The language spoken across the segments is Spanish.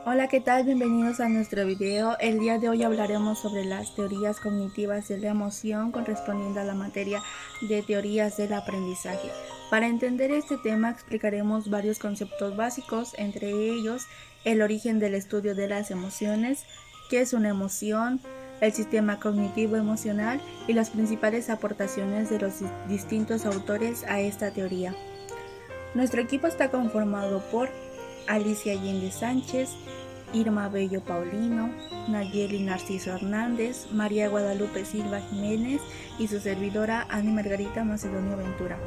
Hola, ¿qué tal? Bienvenidos a nuestro video. El día de hoy hablaremos sobre las teorías cognitivas de la emoción correspondiendo a la materia de teorías del aprendizaje. Para entender este tema explicaremos varios conceptos básicos, entre ellos el origen del estudio de las emociones, qué es una emoción, el sistema cognitivo emocional y las principales aportaciones de los distintos autores a esta teoría. Nuestro equipo está conformado por Alicia Allende Sánchez, Irma Bello Paulino, Nayeli Narciso Hernández, María Guadalupe Silva Jiménez y su servidora Ani Margarita Macedonio Ventura.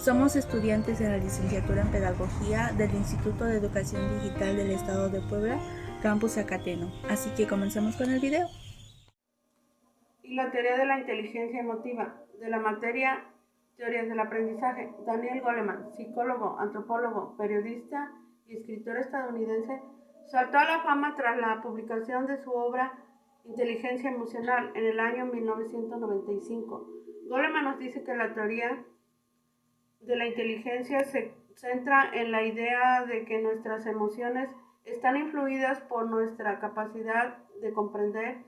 Somos estudiantes de la licenciatura en Pedagogía del Instituto de Educación Digital del Estado de Puebla, Campus Zacateno. Así que comencemos con el video. Y la teoría de la inteligencia emotiva, de la materia Teorías del aprendizaje. Daniel Goleman, psicólogo, antropólogo, periodista y escritor estadounidense, saltó a la fama tras la publicación de su obra Inteligencia emocional en el año 1995. Goleman nos dice que la teoría de la inteligencia se centra en la idea de que nuestras emociones están influidas por nuestra capacidad de comprender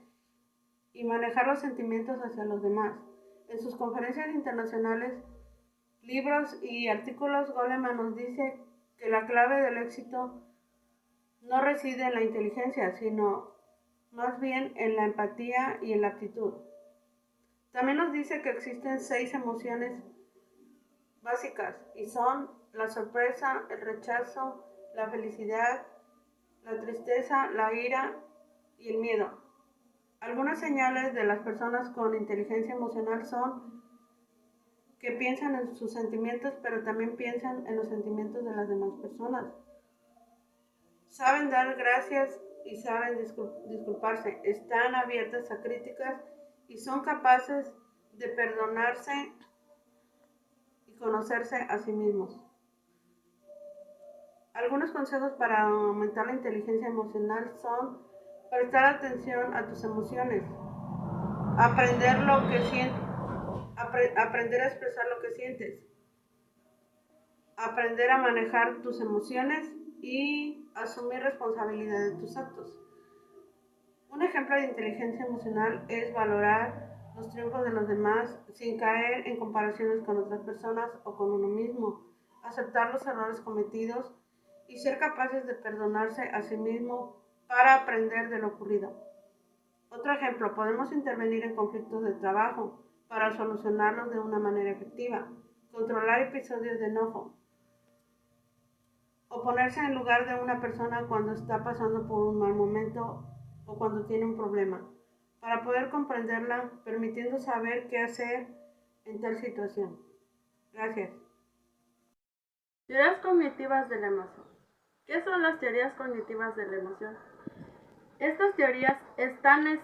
y manejar los sentimientos hacia los demás. En sus conferencias internacionales, libros y artículos, Goleman nos dice que la clave del éxito no reside en la inteligencia, sino más bien en la empatía y en la actitud. También nos dice que existen 6 emociones básicas y son la sorpresa, el rechazo, la felicidad, la tristeza, la ira y el miedo. Algunas señales de las personas con inteligencia emocional son que piensan en sus sentimientos, pero también piensan en los sentimientos de las demás personas. Saben dar gracias y saben disculparse. Están abiertas a críticas y son capaces de perdonarse y conocerse a sí mismos. Algunos consejos para aumentar la inteligencia emocional son prestar atención a tus emociones, aprender lo que sientes, aprender a expresar lo que sientes, aprender a manejar tus emociones y asumir responsabilidad de tus actos. Un ejemplo de inteligencia emocional es valorar los triunfos de los demás sin caer en comparaciones con otras personas o con uno mismo, aceptar los errores cometidos y ser capaces de perdonarse a sí mismo para aprender de lo ocurrido. Otro ejemplo, podemos intervenir en conflictos de trabajo para solucionarlos de una manera efectiva, controlar episodios de enojo, o ponerse en lugar de una persona cuando está pasando por un mal momento o cuando tiene un problema, para poder comprenderla, permitiendo saber qué hacer en tal situación. Gracias. Teorías cognitivas de la emoción. ¿Qué son las teorías cognitivas de la emoción? Estas teorías están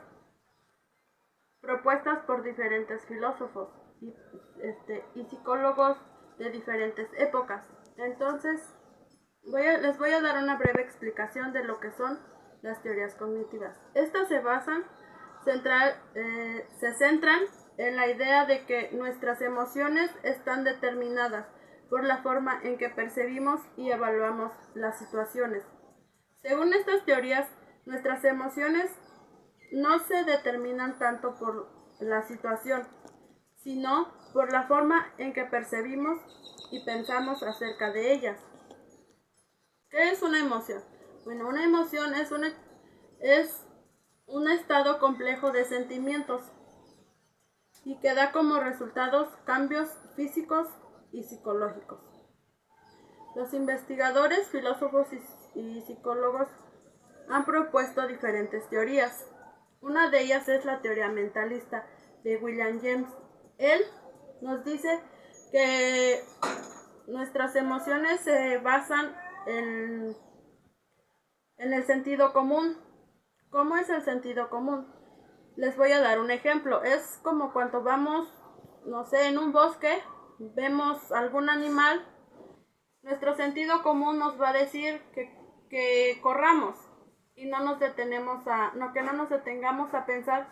propuestas por diferentes filósofos y psicólogos de diferentes épocas. Entonces, les voy a dar una breve explicación de lo que son las teorías cognitivas. Estas se centran en la idea de que nuestras emociones están determinadas por la forma en que percibimos y evaluamos las situaciones. Según estas teorías, nuestras emociones no se determinan tanto por la situación, sino por la forma en que percibimos y pensamos acerca de ellas. ¿Qué es una emoción? Bueno, una emoción es un estado complejo de sentimientos y que da como resultados cambios físicos y psicológicos. Los investigadores, filósofos y psicólogos han propuesto diferentes teorías. Una de ellas es la teoría mentalista de William James. Él nos dice que nuestras emociones se basan en el sentido común. ¿Cómo es el sentido común? Les voy a dar un ejemplo. Es como cuando vamos, no sé, en un bosque, vemos algún animal, nuestro sentido común nos va a decir que corramos y no nos detengamos a pensar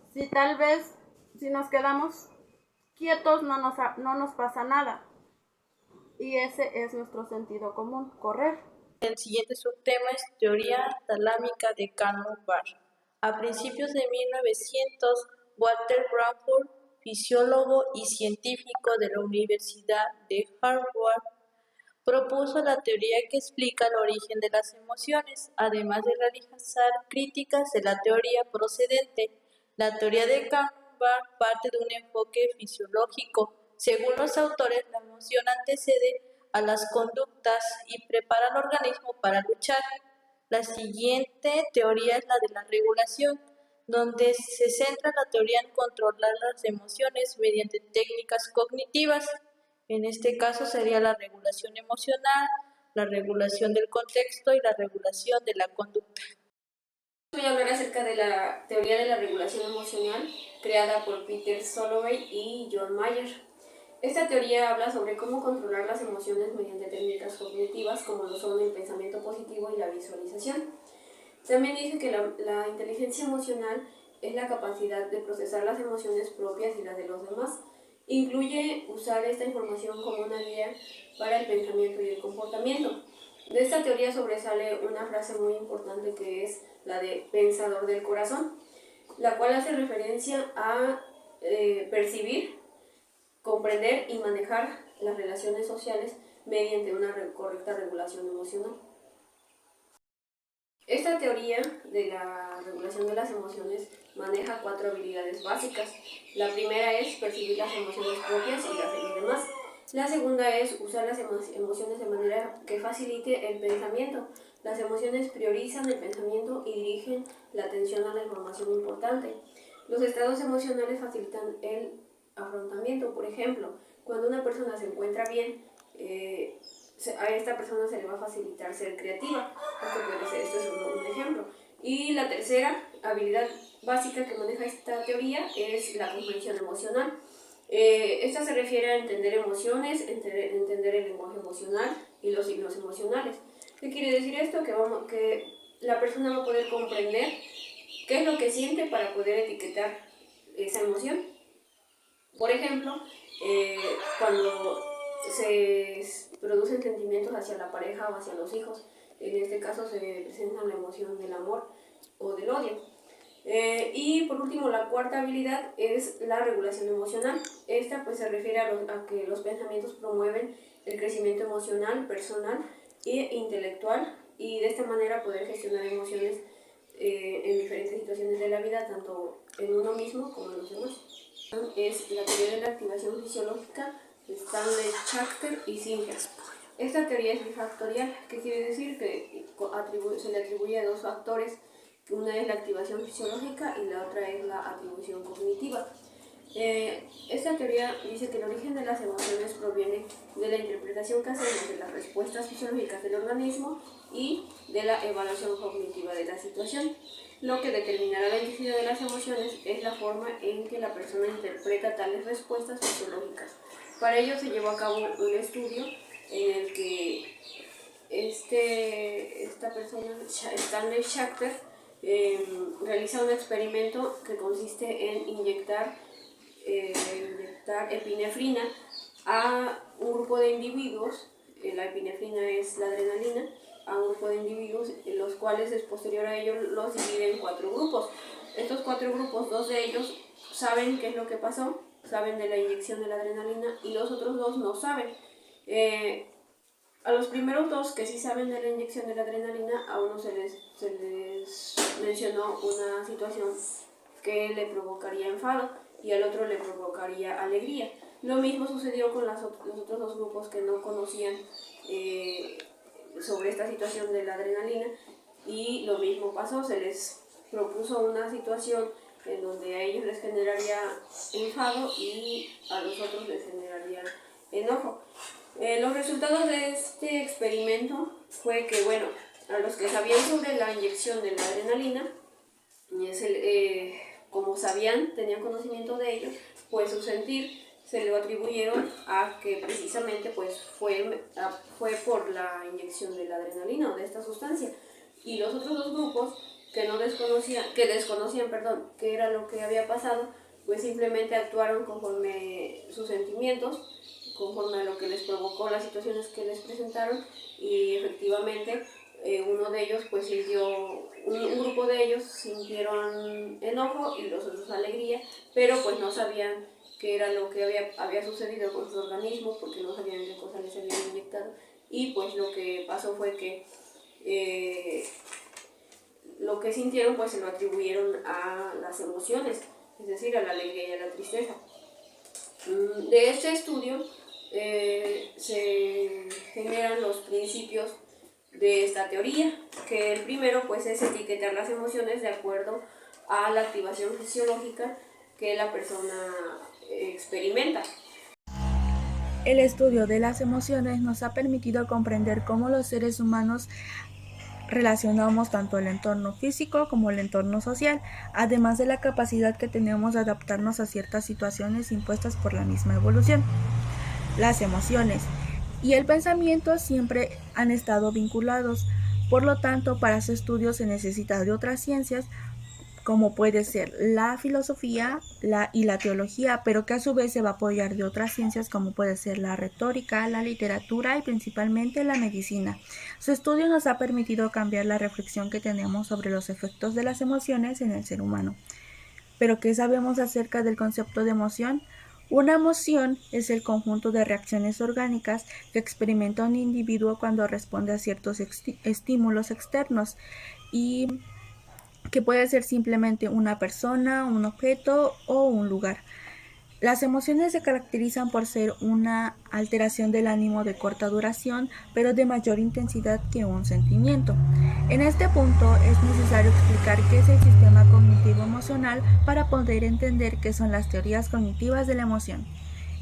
si tal vez si nos quedamos quietos no nos pasa nada. Y ese es nuestro sentido común, correr. El siguiente subtema es teoría talámica de Kahneman-Barr. A principios de 1900, Walter Bradford, fisiólogo y científico de la Universidad de Harvard, propuso la teoría que explica el origen de las emociones, además de realizar críticas de la teoría procedente. La teoría de Kahneman parte de un enfoque fisiológico. Según los autores, la emoción antecede a las conductas y prepara al organismo para luchar. La siguiente teoría es la de la regulación, donde se centra la teoría en controlar las emociones mediante técnicas cognitivas. En este caso sería la regulación emocional, la regulación del contexto y la regulación de la conducta. Voy a hablar acerca de la teoría de la regulación emocional creada por Peter Salovey y John Mayer. Esta teoría habla sobre cómo controlar las emociones mediante técnicas cognitivas como lo son el pensamiento positivo y la visualización. También dice que la inteligencia emocional es la capacidad de procesar las emociones propias y las de los demás. Incluye usar esta información como una guía para el pensamiento y el comportamiento. De esta teoría sobresale una frase muy importante que es la de pensador del corazón, la cual hace referencia a percibir, comprender y manejar las relaciones sociales mediante una correcta regulación emocional. Esta teoría de la regulación de las emociones maneja 4 habilidades básicas. La primera es percibir las emociones propias y las de los demás. La segunda es usar las emociones de manera que facilite el pensamiento. Las emociones priorizan el pensamiento y dirigen la atención a la información importante. Los estados emocionales facilitan el afrontamiento. Por ejemplo, cuando una persona se encuentra bien, a esta persona se le va a facilitar ser creativa. Esto es un ejemplo. Y la tercera habilidad básica que maneja esta teoría es la comprensión emocional. Esta se refiere a entender emociones, entender el lenguaje emocional y los signos emocionales. ¿Qué quiere decir esto? Que la persona va a poder comprender qué es lo que siente para poder etiquetar esa emoción. Por ejemplo, cuando se producen sentimientos hacia la pareja o hacia los hijos, en este caso se presenta la emoción del amor o del odio. Y por último, la cuarta habilidad es la regulación emocional. Esta pues se refiere a que los pensamientos promueven el crecimiento emocional, personal e intelectual, y de esta manera poder gestionar emociones en diferentes situaciones de la vida, tanto en uno mismo como en los demás. Es la teoría de la activación fisiológica de Stanley Schachter y Singer. Esta teoría es bifactorial, que quiere decir que se le atribuye a 2 factores. Una es la activación fisiológica y la otra es la atribución cognitiva. Esta teoría dice que el origen de las emociones proviene de la interpretación que hacemos de las respuestas fisiológicas del organismo y de la evaluación cognitiva de la situación. Lo que determinará la intensidad de las emociones es la forma en que la persona interpreta tales respuestas fisiológicas. Para ello se llevó a cabo un estudio en el que esta persona, Stanley Schachter, realiza un experimento que consiste en inyectar epinefrina a un grupo de individuos. La epinefrina es la adrenalina, a un grupo de individuos, en los cuales es posterior a ello los divide en 4 grupos. Estos 4 grupos, 2 de ellos saben qué es lo que pasó, saben de la inyección de la adrenalina, y los otros 2 no saben. A los primeros 2 que sí saben de la inyección de la adrenalina, a uno se les mencionó una situación que le provocaría enfado y al otro le provocaría alegría. Lo mismo sucedió con los otros 2 grupos que no conocían sobre esta situación de la adrenalina, y lo mismo pasó, se les propuso una situación en donde a ellos les generaría enfado y a los otros les generaría enojo. Los resultados de este experimento fue que, bueno, a los que sabían sobre la inyección de la adrenalina, como sabían, tenían conocimiento de ello, pues su sentir se lo atribuyeron a que precisamente pues fue por la inyección de la adrenalina o de esta sustancia. Y los otros 2 grupos que desconocían qué era lo que había pasado, pues simplemente actuaron conforme sus sentimientos, conforme a lo que les provocó las situaciones que les presentaron, y efectivamente uno de ellos pues sintió, un grupo de ellos sintieron enojo y los otros alegría, pero pues no sabían qué era lo que había sucedido con su organismo, porque no sabían qué cosa les habían inyectado, y pues lo que pasó fue que lo que sintieron pues se lo atribuyeron a las emociones, es decir, a la alegría y a la tristeza. De este estudio se generan los principios de esta teoría, que el primero pues es etiquetar las emociones de acuerdo a la activación fisiológica que la persona experimenta. El estudio de las emociones nos ha permitido comprender cómo los seres humanos relacionamos tanto el entorno físico como el entorno social, además de la capacidad que tenemos de adaptarnos a ciertas situaciones impuestas por la misma evolución. Las emociones y el pensamiento siempre han estado vinculados, por lo tanto, para su estudio se necesita de otras ciencias, como puede ser la filosofía y la teología, pero que a su vez se va a apoyar de otras ciencias como puede ser la retórica, la literatura y principalmente la medicina. Su estudio nos ha permitido cambiar la reflexión que tenemos sobre los efectos de las emociones en el ser humano. ¿Pero qué sabemos acerca del concepto de emoción? Una emoción es el conjunto de reacciones orgánicas que experimenta un individuo cuando responde a ciertos estímulos externos, y que puede ser simplemente una persona, un objeto o un lugar. Las emociones se caracterizan por ser una alteración del ánimo de corta duración, pero de mayor intensidad que un sentimiento. En este punto es necesario explicar qué es el sistema cognitivo emocional para poder entender qué son las teorías cognitivas de la emoción.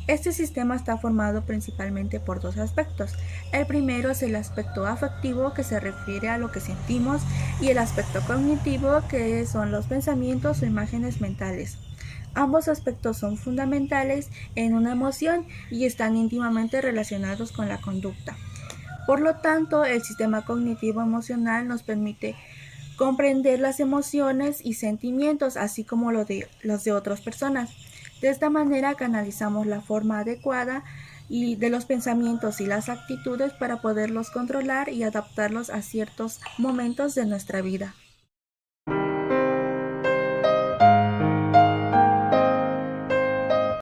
Este sistema está formado principalmente por dos aspectos. El primero es el aspecto afectivo, que se refiere a lo que sentimos, y el aspecto cognitivo, que son los pensamientos o imágenes mentales. Ambos aspectos son fundamentales en una emoción y están íntimamente relacionados con la conducta. Por lo tanto, el sistema cognitivo emocional nos permite comprender las emociones y sentimientos, así como los de otras personas. De esta manera canalizamos la forma adecuada de los pensamientos y las actitudes para poderlos controlar y adaptarlos a ciertos momentos de nuestra vida.